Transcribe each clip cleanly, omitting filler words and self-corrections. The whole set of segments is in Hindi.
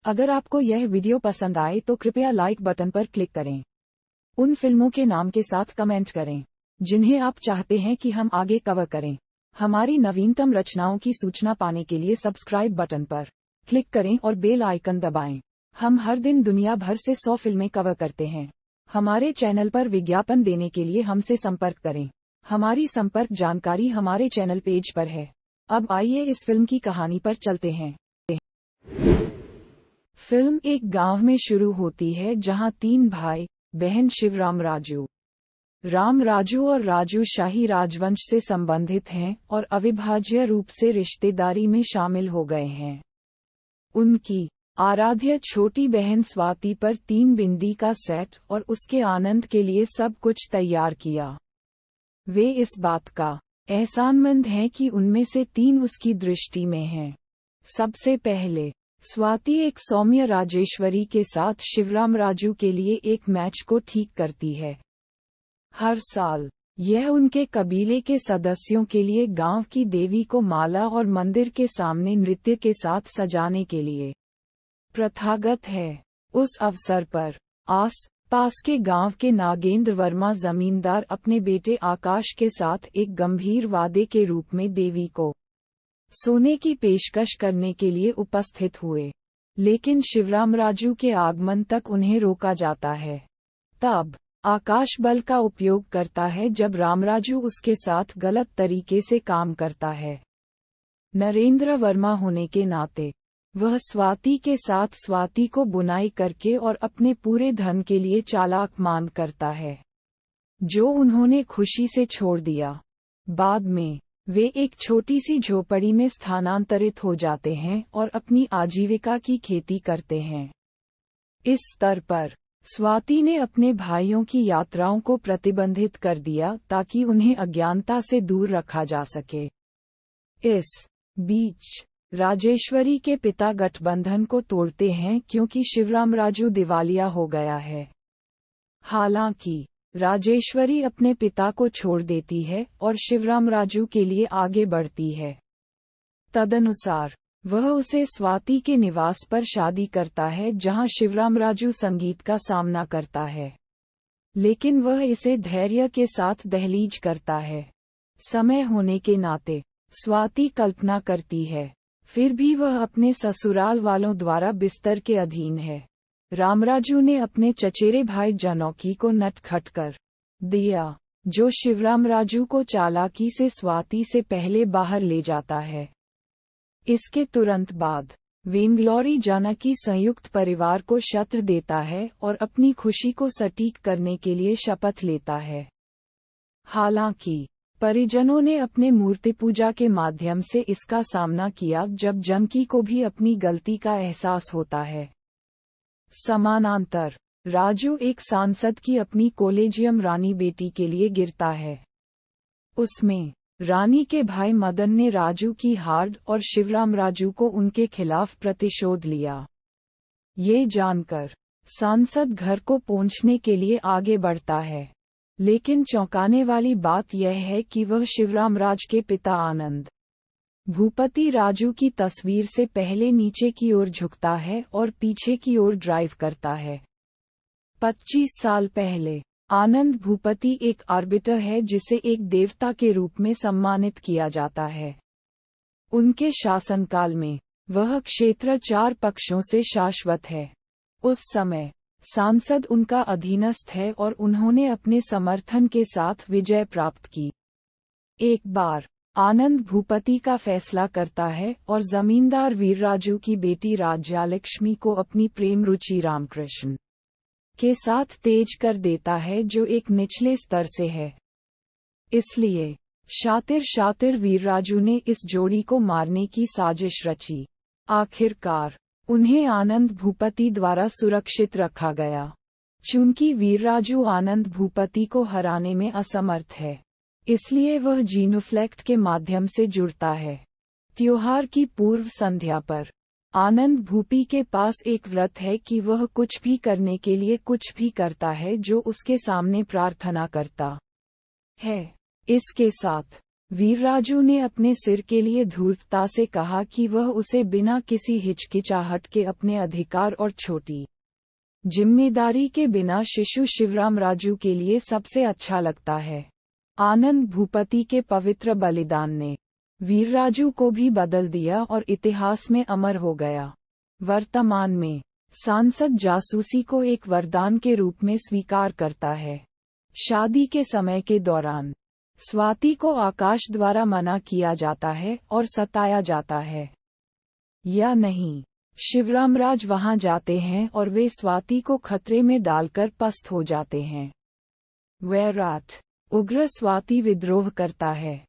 अगर आपको यह वीडियो पसंद आए तो कृपया लाइक बटन पर क्लिक करें। उन फिल्मों के नाम के साथ कमेंट करें जिन्हें आप चाहते हैं कि हम आगे कवर करें। हमारी नवीनतम रचनाओं की सूचना पाने के लिए सब्सक्राइब बटन पर क्लिक करें और बेल आइकन दबाएं। हम हर दिन दुनिया भर से 100 फिल्में कवर करते हैं। हमारे चैनल पर विज्ञापन देने के लिए हमसे संपर्क करें। हमारी संपर्क जानकारी हमारे चैनल पेज पर है। अब आइए इस फिल्म की कहानी पर चलते हैं। फिल्म एक गांव में शुरू होती है जहां 3 भाई बहन शिवराम राजू, राम राजू और राजू शाही राजवंश से संबंधित हैं और अविभाज्य रूप से रिश्तेदारी में शामिल हो गए हैं। उनकी आराध्य छोटी बहन स्वाति पर 3 बिंदी का सेट और उसके आनंद के लिए सब कुछ तैयार किया। वे इस बात का एहसानमंद हैं कि उनमें से 3 उसकी दृष्टि में हैं। सबसे पहले स्वाति एक सौम्य राजेश्वरी के साथ शिवराम राजू के लिए एक मैच को ठीक करती है। हर साल यह उनके कबीले के सदस्यों के लिए गांव की देवी को माला और मंदिर के सामने नृत्य के साथ सजाने के लिए प्रथागत है। उस अवसर पर आस पास के गांव के नागेंद्र वर्मा जमींदार अपने बेटे आकाश के साथ एक गंभीर वादे के रूप में देवी को सोने की पेशकश करने के लिए उपस्थित हुए, लेकिन शिवराम राजू के आगमन तक उन्हें रोका जाता है। तब आकाश बल का उपयोग करता है जब रामराजू उसके साथ गलत तरीके से काम करता है। नरेंद्र वर्मा होने के नाते वह स्वाति के साथ स्वाति को बुनाई करके और अपने पूरे धन के लिए चालाक मान करता है, जो उन्होंने खुशी से छोड़ दिया। बाद में वे एक छोटी सी झोपड़ी में स्थानांतरित हो जाते हैं और अपनी आजीविका की खेती करते हैं। इस स्तर पर स्वाति ने अपने भाइयों की यात्राओं को प्रतिबंधित कर दिया ताकि उन्हें अज्ञानता से दूर रखा जा सके। इस बीच राजेश्वरी के पिता गठबंधन को तोड़ते हैं क्योंकि शिवराम राजू दिवालिया हो गया है। हालांकि राजेश्वरी अपने पिता को छोड़ देती है और शिवराम राजू के लिए आगे बढ़ती है। तदनुसार वह उसे स्वाति के निवास पर शादी करता है जहां शिवराम राजू संगीत का सामना करता है, लेकिन वह इसे धैर्य के साथ दहलीज करता है। समय होने के नाते स्वाति कल्पना करती है, फिर भी वह अपने ससुराल वालों द्वारा बिस्तर के अधीन है। रामराजू ने अपने चचेरे भाई जानकी को नटखट कर दिया, जो शिवराम राजू को चालाकी से स्वाति से पहले बाहर ले जाता है। इसके तुरंत बाद वेंगलोरी जानकी संयुक्त परिवार को शस्त्र देता है और अपनी खुशी को सटीक करने के लिए शपथ लेता है। हालांकि परिजनों ने अपने मूर्ति पूजा के माध्यम से इसका सामना किया जब जानकी को भी अपनी गलती का एहसास होता है। समानांतर राजू एक सांसद की अपनी कॉलेजियम रानी बेटी के लिए गिरता है। उसमें रानी के भाई मदन ने राजू की हार और शिवराम राजू को उनके खिलाफ प्रतिशोध लिया। ये जानकर सांसद घर को पहुंचने के लिए आगे बढ़ता है, लेकिन चौंकाने वाली बात यह है कि वह शिवराम राज के पिता आनंद भूपति राजू की तस्वीर से पहले नीचे की ओर झुकता है और पीछे की ओर ड्राइव करता है। 25 साल पहले आनंद भूपति एक आर्बिटर है जिसे एक देवता के रूप में सम्मानित किया जाता है। उनके शासनकाल में वह क्षेत्र 4 पक्षों से शाश्वत है। उस समय सांसद उनका अधीनस्थ है और उन्होंने अपने समर्थन के साथ विजय प्राप्त की। एक बार आनंद भूपति का फैसला करता है और जमींदार वीरराजू की बेटी राज्यालक्ष्मी को अपनी प्रेम रुचि रामकृष्ण के साथ तेज कर देता है, जो एक निचले स्तर से है। इसलिए शातिर वीरराजू ने इस जोड़ी को मारने की साजिश रची। आखिरकार उन्हें आनंद भूपति द्वारा सुरक्षित रखा गया। चूंकि वीरराजू आनंद भूपति को हराने में असमर्थ है, इसलिए वह जीनोफ्लेक्ट के माध्यम से जुड़ता है। त्योहार की पूर्व संध्या पर आनंद भूपी के पास एक व्रत है कि वह कुछ भी करने के लिए कुछ भी करता है जो उसके सामने प्रार्थना करता है। इसके साथ वीरराजू ने अपने सिर के लिए धूर्तता से कहा कि वह उसे बिना किसी हिचकिचाहट के अपने अधिकार और छोटी जिम्मेदारी के बिना शिशु शिवराम राजू के लिए सबसे अच्छा लगता है। आनंद भूपति के पवित्र बलिदान ने वीरराजू को भी बदल दिया और इतिहास में अमर हो गया। वर्तमान में सांसद जासूसी को एक वरदान के रूप में स्वीकार करता है। शादी के समय के दौरान स्वाति को आकाश द्वारा मना किया जाता है और सताया जाता है या नहीं। शिवरामराज वहां जाते हैं और वे स्वाति को खतरे में डालकर पस्त हो जाते हैं। वैराट उग्र स्वाति विद्रोह करता है।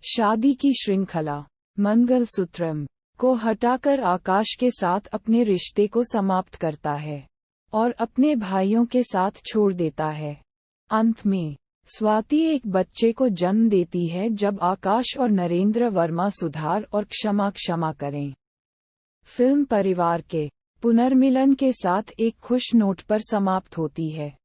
शादी की श्रृंखला मंगलसूत्रम को हटाकर आकाश के साथ अपने रिश्ते को समाप्त करता है और अपने भाइयों के साथ छोड़ देता है। अंत में स्वाति एक बच्चे को जन्म देती है जब आकाश और नरेंद्र वर्मा सुधार और क्षमा करें। फिल्म परिवार के पुनर्मिलन के साथ एक खुश नोट पर समाप्त होती है।